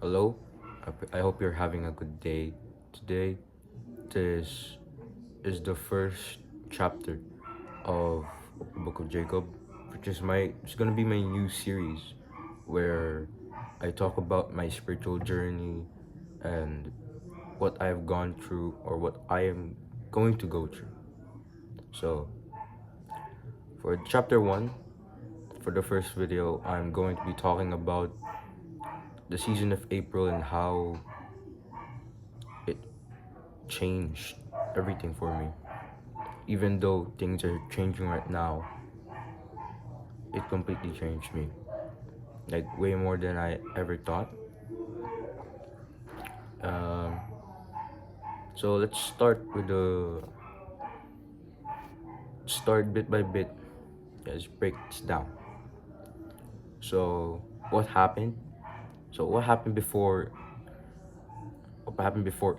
Hello, I hope you're having a good day today. This is the first chapter of the Book of Jacob, which is it's gonna be my new series where I talk about my spiritual journey and what I've gone through or what I am going to go through. So, for chapter 1, for the first video, I'm going to be talking about the season of April and how it changed everything for me. Even though things are changing right now, it completely changed me. Like way more than I ever thought. Um, so let's start bit by bit. Let's break this down. So what happened? So what happened before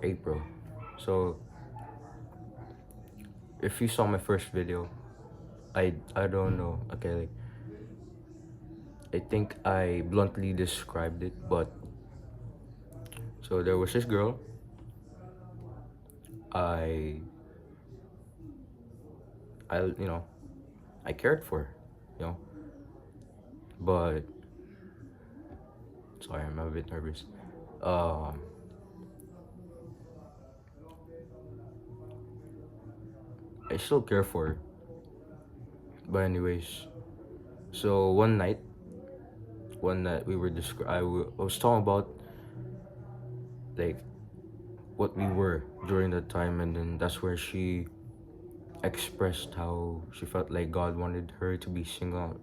April? So if you saw my first video, I don't know. Okay, like I think I bluntly described it, but so there was this girl I I I cared for, you know, but sorry, I'm a bit nervous. Um, I still care for her, but anyways, so one night we were I was talking about like what we were during that time, and then that's where she expressed how she felt like God wanted her to be single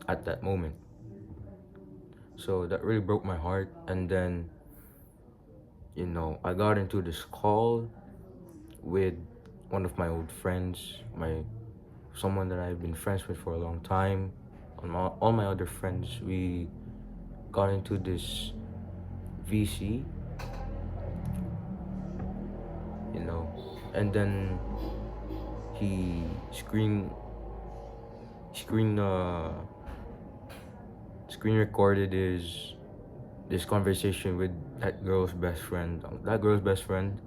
at that moment. So that really broke my heart, and then I got into this call with one of my old friends, my someone that I've been friends with for a long time. All my other friends, we got into this VC, you know, and then he screen uh screen recorded this conversation with that girl's best friend. That girl's best friend,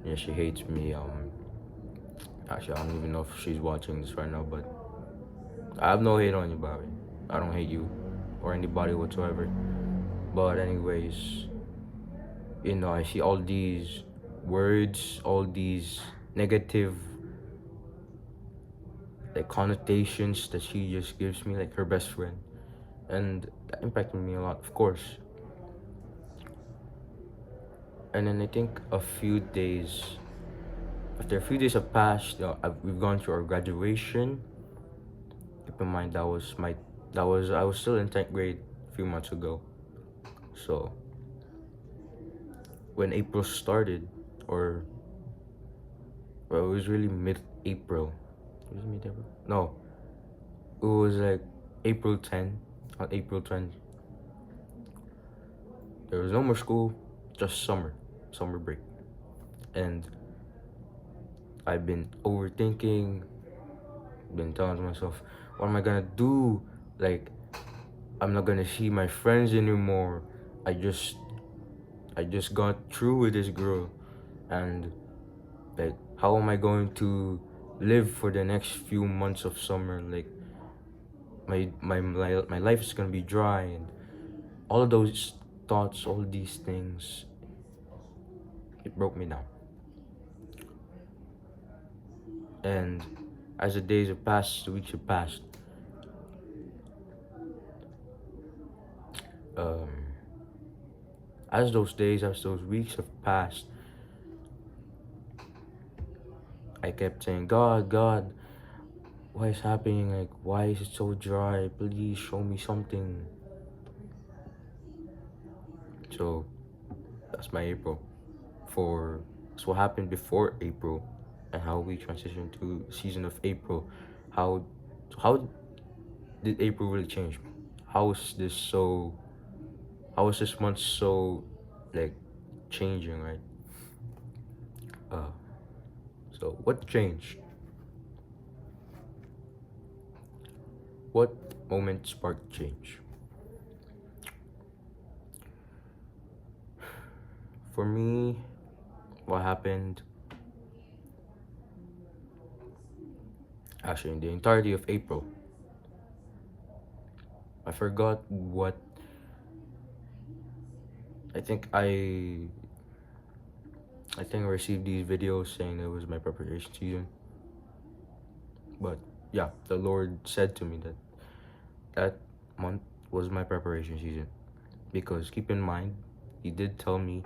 yeah, she hates me. Actually, I don't even know if she's watching this right now, but I have no hate on you, Bobby. I don't hate you or anybody whatsoever. But anyways, I see all these words, all these negative like connotations that she just gives me, like her best friend, and that impacted me a lot, of course. And then I think after a few days have passed, we've gone through our graduation. Keep in mind I was still in 10th grade a few months ago. So when April started, or well, it was really mid-April. Was it mid-April? No, it was like April 10. On April 10, there was no more school, just summer break. And I've been overthinking, been telling to myself, what am I gonna do? Like, I'm not gonna see my friends anymore. I just I just got through with this girl, and like, how am I going to live for the next few months of summer? Like, my life is gonna be dry, and all of those thoughts, all these things, it broke me down. And as the days have passed, the weeks have passed, um, as those weeks have passed, I kept saying, God, why is happening? Like, why is it so dry? Please show me something. So that's my April. That's what happened before April, and how we transitioned to season of April. How how did April really change me? How is this so? How is this month so, like, changing, right? Uh, so what changed? What moment sparked change? For me, what happened actually in the entirety of April, I forgot what I think I think I received these videos saying it was my preparation season. But yeah, the Lord said to me that that month was my preparation season. Because keep in mind, He did tell me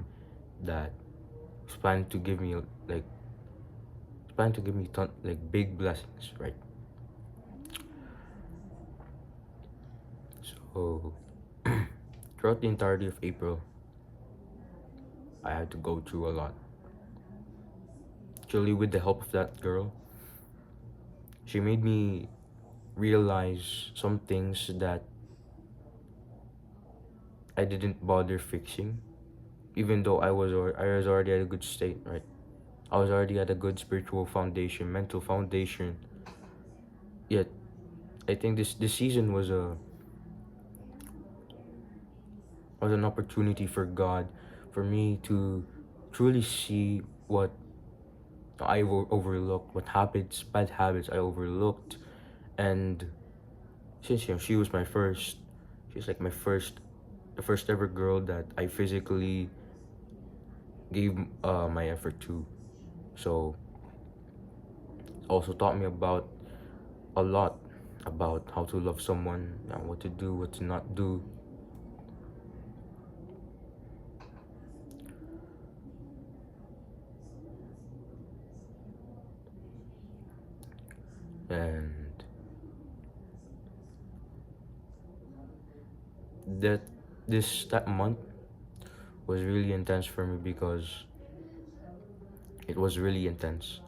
that He's planning to give me like big blessings, right? So throughout the entirety of April, I had to go through a lot. Actually, with the help of that girl, she made me realize some things that I didn't bother fixing, even though I was already at a good state, right? I was already at a good spiritual foundation, mental foundation. Yet, I think this season was an opportunity for God, for me to truly see what overlooked, what habits, bad habits I overlooked, and since she was my first, she's like my first, the first ever girl that I physically gave my effort to. So also taught me about a lot about how to love someone and what to do, what to not do. And that that month was really intense for me because it was really intense.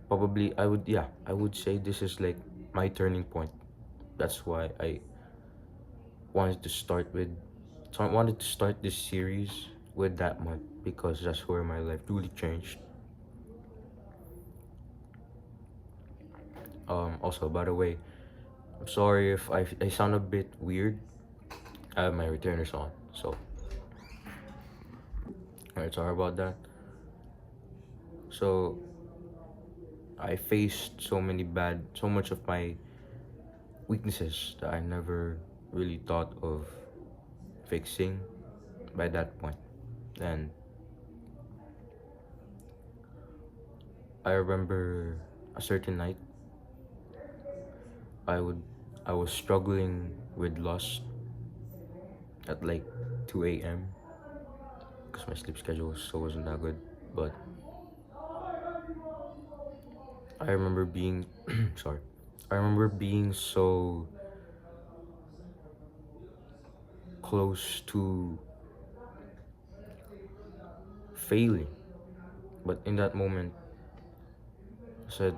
Probably I would say this is like my turning point. That's why I wanted to start with so I wanted to start this series with that month because that's where my life really changed. Also, by the way, I'm sorry if I sound a bit weird. I have my returners on, so alright, sorry about that. So I faced so much of my weaknesses that I never really thought of fixing by that point. And I remember a certain night I would I was struggling with lust at like 2 a.m. because my sleep schedule so wasn't that good. But I remember being sorry. I remember being so close to failing. But in that moment, I said,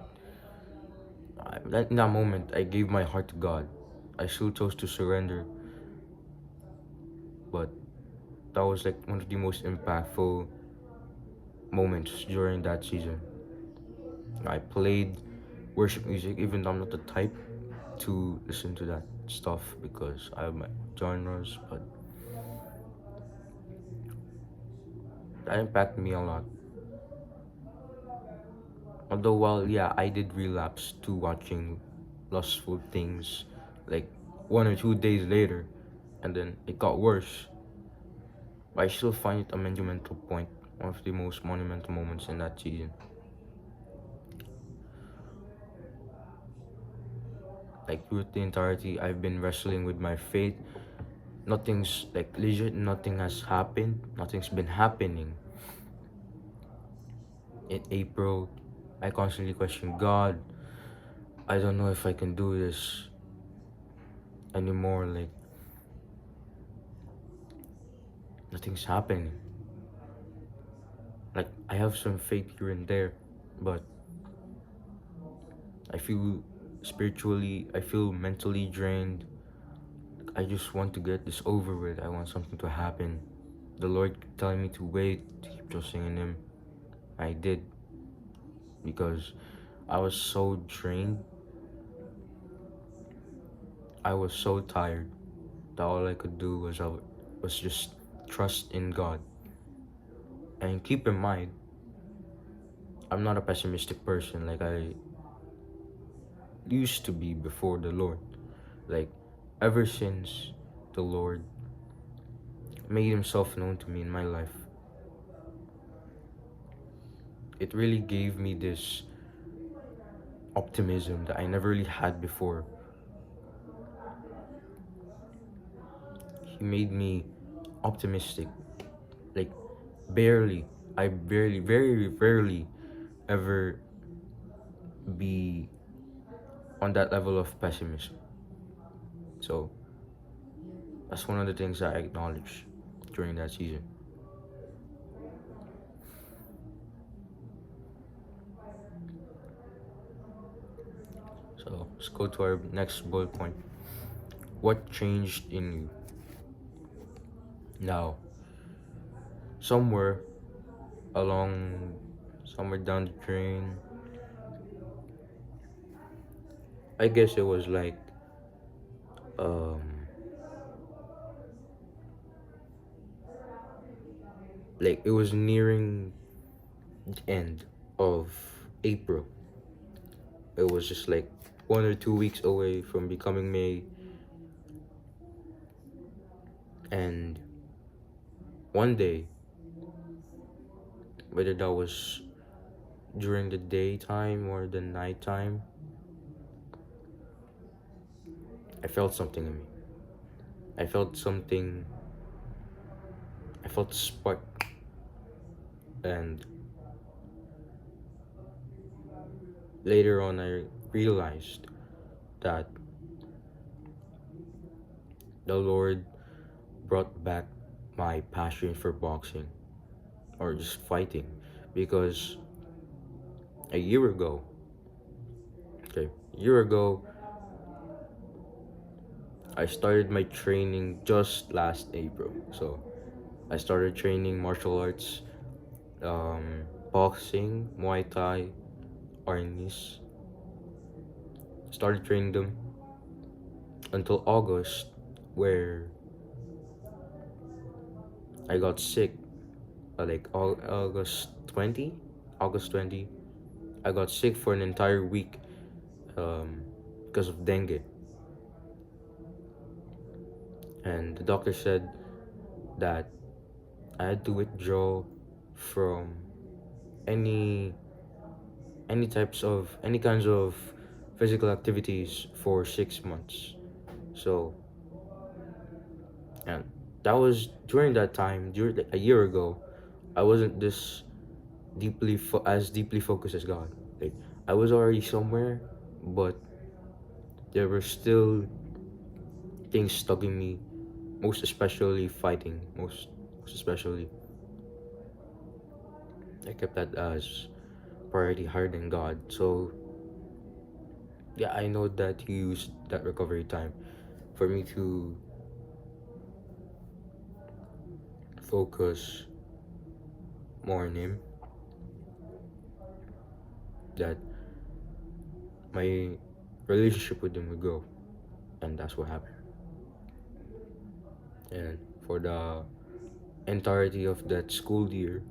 in that moment, I gave my heart to God. I still chose to surrender, but that was like one of the most impactful moments during that season. I played worship music, even though I'm not the type to listen to that stuff because I have my genres, but that impacted me a lot. Although, while yeah, I did relapse to watching lustful things like 1 or 2 days later, and then it got worse. But I still find it a monumental point, one of the most monumental moments in that season. Like through the entirety, I've been wrestling with my faith. Nothing's like legit, nothing has happened, nothing's been happening. In April, I constantly question God. I don't know if I can do this anymore. Like, nothing's happening. Like, I have some faith here and there, but I feel I feel mentally drained. I just want to get this over with. I want something to happen. The Lord telling me to wait, to keep trusting in Him. I did because I was so drained. I was so tired that all I could do was just trust in God. And keep in mind, I'm not a pessimistic person like I used to be before the Lord. Like, ever since the Lord made himself known to me in my life, it really gave me this optimism that I never really had before. He made me optimistic. Like, barely, I barely, very rarely ever be on that level of pessimism. So, that's one of the things I acknowledge during that season. So, let's go to our next bullet point. What changed in you? Now, somewhere along, somewhere down the drain, I guess it was um, like it was nearing the end of April. It was just like 1 or 2 weeks away from becoming May, and one day, whether that was during the daytime or the nighttime, I felt something in me. I felt something. I felt a spark, and later on, I realized that the Lord brought back my passion for boxing or just fighting, because a year ago, okay, a year ago, I started my training just last April. So I started training martial arts, boxing, Muay Thai, Arnis. Started training them until August, where I got sick. Like August 20, August 20, I got sick for an entire week, because of dengue. And the doctor said that I had to withdraw from any any kinds of physical activities for 6 months. So, and that was during that time, during a year ago. I wasn't this as deeply focused as God. Like, I was already somewhere, but there were still things stugging me. Most especially fighting. Most especially, I kept that as priority higher than God. So yeah, I know that He used that recovery time for me to focus more on Him, that my relationship with Him would grow, and that's what happened. And for the entirety of that school year,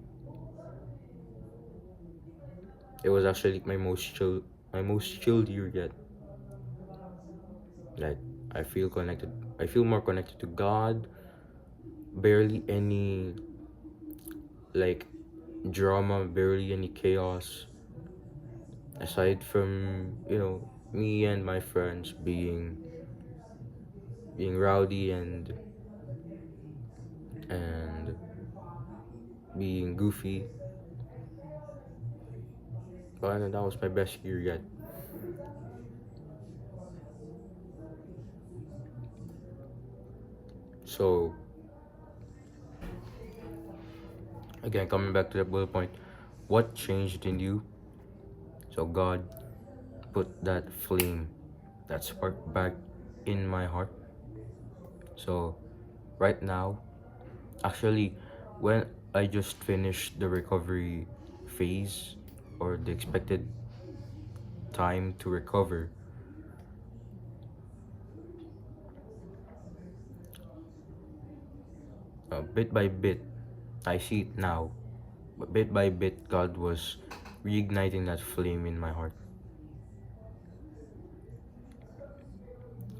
it was actually my most chilled year yet. Like, I feel connected. I feel more connected to God. Barely any like drama, barely any chaos. Aside from me and my friends being rowdy and being goofy. But that was my best year yet. So again, coming back to that bullet point, what changed in you? So God put that flame, that spark back in my heart. So right now, actually, when I just finished the recovery phase, or the expected time to recover, bit by bit, I see it now. But bit by bit, God was reigniting that flame in my heart.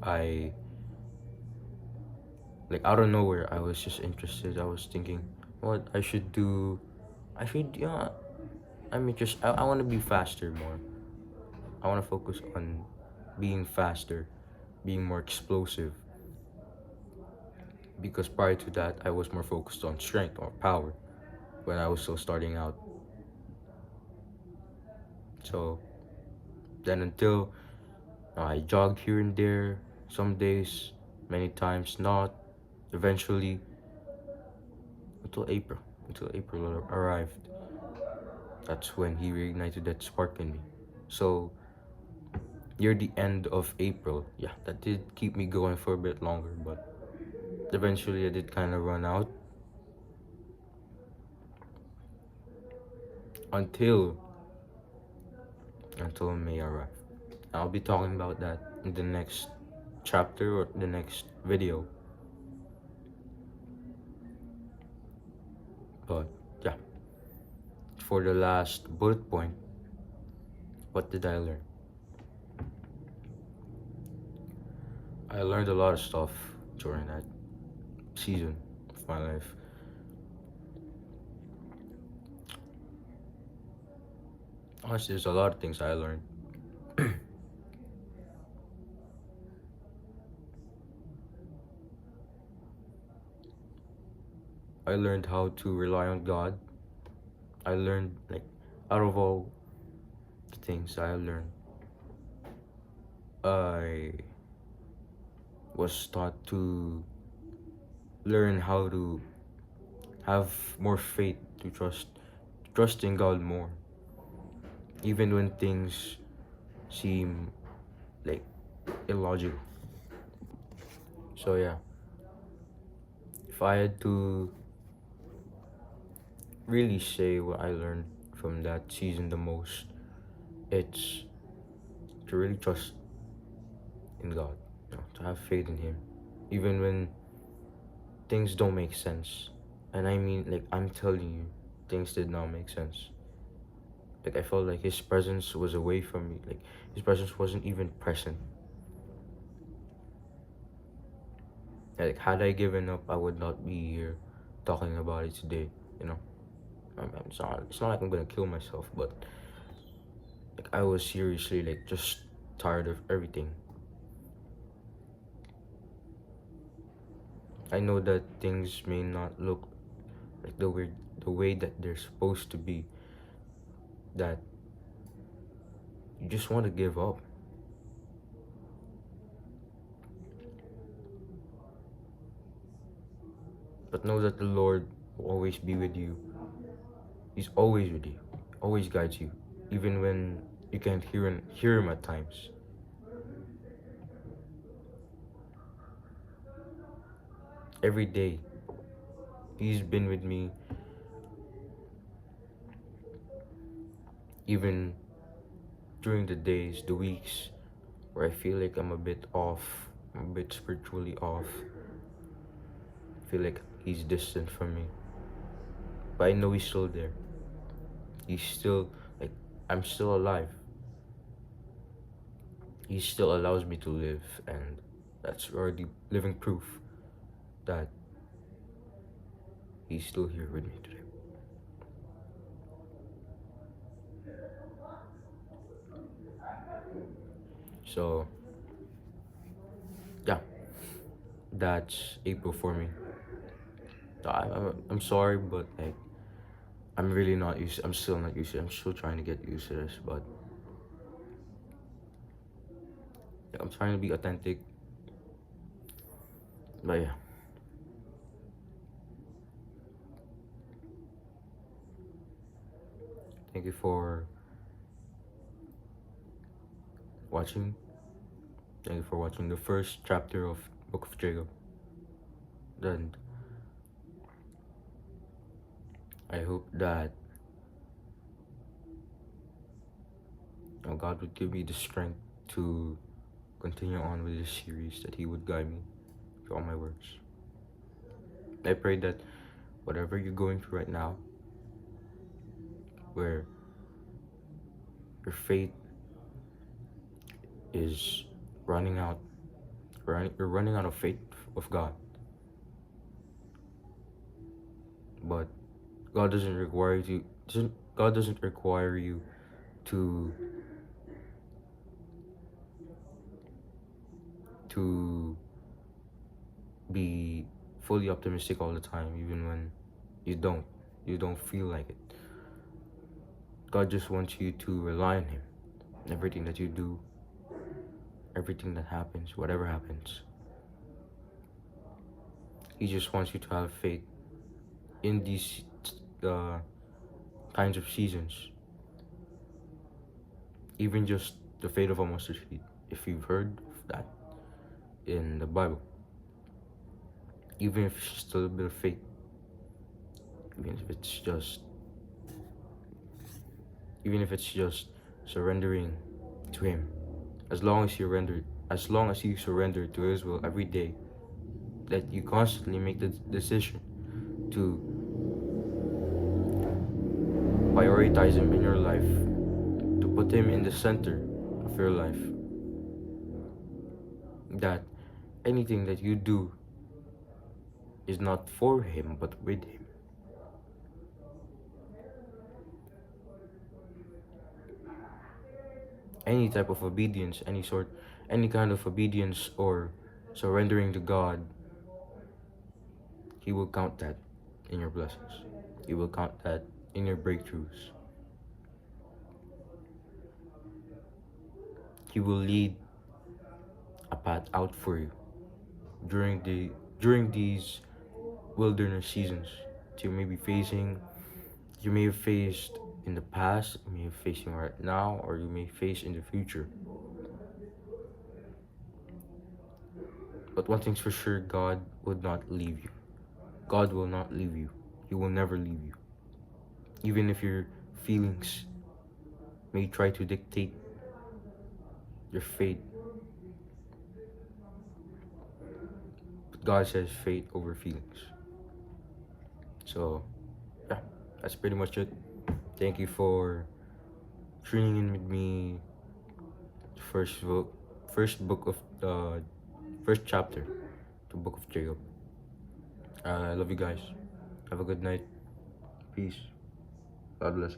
I, like, out of nowhere, I was just interested. I was thinking what I should do. Yeah, I want to be faster more. I want to focus on being faster, being more explosive. Because prior to that, I was more focused on strength or power when I was still starting out. So then until I jogged here and there, some days, many times not. Eventually, until April, until April arrived, that's when he reignited that spark in me. So near the end of April, yeah, that did keep me going for a bit longer, but eventually I did kind of run out until May arrived. I'll be talking about that in the next chapter or the next video. But yeah, for the last bullet point, what did I learn? I learned a lot of stuff during that season of my life. Honestly, there's a lot of things I learned. I learned how to rely on God. I learned, like, out of all the things I learned, I was taught to learn how to have more faith, to trust in God more, even when things seem like illogical. So yeah, if I had to really say what I learned from that season the most, it's to really trust in God, to have faith in Him, even when things don't make sense. And I mean, like, I'm telling you, things did not make sense. Like, I felt like His presence was away from me. Like, His presence wasn't even present. Like, had I given up, I would not be here talking about it today. You know, it's not like I'm gonna kill myself, but like, I was seriously, like, just tired of everything. I know that things may not look like the way that they're supposed to be. That you just want to give up. But know that the Lord will always be with you. He's always with you, always guides you, even when you can't hear Him at times. Every day, He's been with me, even during the days, the weeks where I feel like I'm a bit off, I'm a bit spiritually off. I feel like He's distant from me, but I know He's still there. He's still, like, I'm still alive. He still allows me to live, and that's already living proof that He's still here with me today. So yeah, that's April for me. I'm sorry, but like, I'm really not used. I'm still not used to it. I'm still trying to get used to this, but yeah, I'm trying to be authentic. But yeah, thank you for watching. Thank you for watching the first chapter of Book of Jacob. And I hope that God would give me the strength to continue on with this series, that He would guide me through all my works. I pray that whatever you're going through right now, where your faith is running out. You're running out of faith of God, but God doesn't require you. God doesn't require you to to be fully optimistic all the time, even when you don't you don't feel like it. God just wants you to rely on Him. Everything that you do, everything that happens, whatever happens, He just wants you to have faith in these uh, kinds of seasons. Even just the faith of a mustard seed, if you've heard of that in the Bible. Even if it's just a little bit of faith, even if it's just even if it's just surrendering to Him. As long as you surrender to His will every day, that you constantly make the decision to prioritize Him in your life, to put Him in the center of your life, that anything that you do is not for Him but with Him. Any type of obedience, any kind of obedience or surrendering to God, He will count that in your blessings. He will count that in your breakthroughs. He will lead a path out for you during these wilderness seasons that you may have faced in the past, you may be facing right now, or you may face in the future. But one thing's for sure, God would not leave you. God will not leave you. He will never leave you. Even if your feelings may try to dictate your fate, but God says fate over feelings. So, yeah, that's pretty much it. Thank you for tuning in with me. First book of the first chapter, the book of Jacob. I love you guys. Have a good night. Peace. God bless.